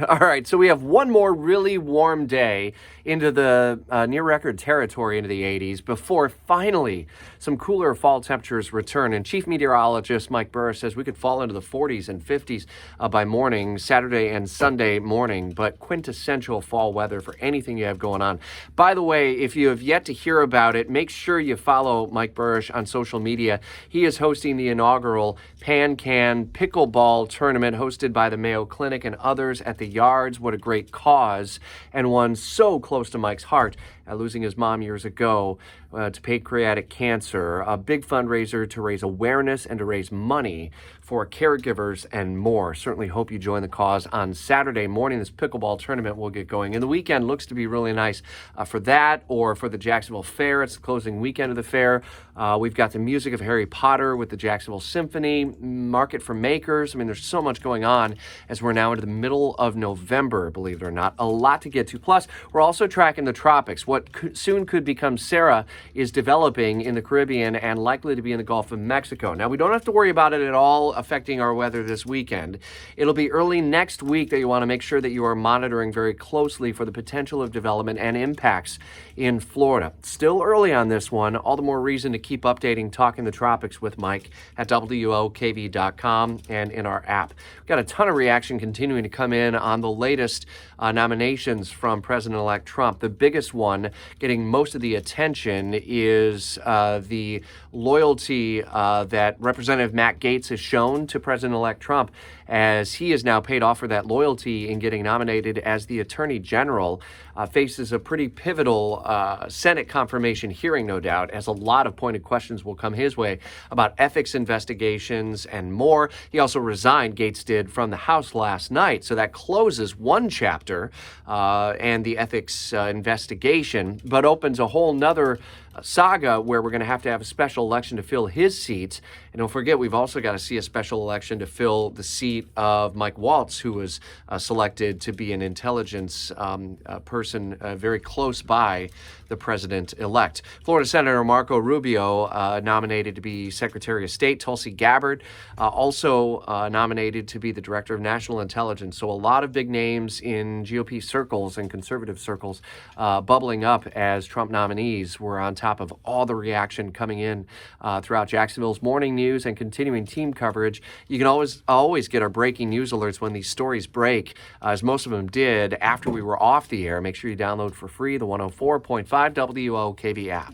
All right, so we have one more really warm day into the near-record territory into the 80s before finally some cooler fall temperatures return. And Chief Meteorologist Mike Burr says we could fall into the 40s and 50s by morning, Saturday and Sunday morning, but quintessential fall weather for anything you have going on. By the way, if you have yet to hear about it, make sure you follow Mike Burr on social media. He is hosting the inaugural Pan-Can Pickleball Tournament hosted by the Mayo Clinic and others at the Yards. What a great cause, and one so close to Mike's heart, losing his mom years ago to pancreatic cancer. A big fundraiser to raise awareness and to raise money for caregivers and more. Certainly hope you join the cause on Saturday morning. This pickleball tournament will get going, and the weekend looks to be really nice for that or for the Jacksonville Fair. It's the closing weekend of the fair. We've got the music of Harry Potter with the Jacksonville Symphony, Market for Makers. I mean, there's so much going on as we're now into the middle of November, believe it or not. A lot to get to. Plus, we're also tracking the tropics. What soon could become Sarah is developing in the Caribbean and likely to be in the Gulf of Mexico. Now, we don't have to worry about it at all affecting our weather this weekend. It'll be early next week that you want to make sure that you are monitoring very closely for the potential of development and impacts in Florida. Still early on this one, all the more reason to keep updating Talking the Tropics with Mike at WOKV.com and in our app. We've got a ton of reaction continuing to come in on the latest nominations from President-elect Trump. The biggest one getting most of the attention is the loyalty that Representative Matt Gaetz has shown to President-elect Trump, as he is now paid off for that loyalty in getting nominated as the Attorney General. Faces a pretty pivotal Senate confirmation hearing, no doubt, as a lot of pointed questions will come his way about ethics investigations and more. He also resigned, Gaetz did, from the House last night, so that closes one chapter and the ethics investigation, but opens a whole nother saga where we're going to have a special election to fill his seat. And don't forget, we've also got to see a special election to fill the seat of Mike Waltz, who was selected to be an intelligence person very close by the president-elect. Florida Senator Marco Rubio nominated to be Secretary of State. Tulsi Gabbard also nominated to be the Director of National Intelligence. So a lot of big names in GOP circles and conservative circles bubbling up as Trump nominees. We're on top of all the reaction coming in throughout Jacksonville's morning news and continuing team coverage. You can always get our breaking news alerts when these stories break, as most of them did after we were off the air. Make sure you download for free the 104.5 WOKV app.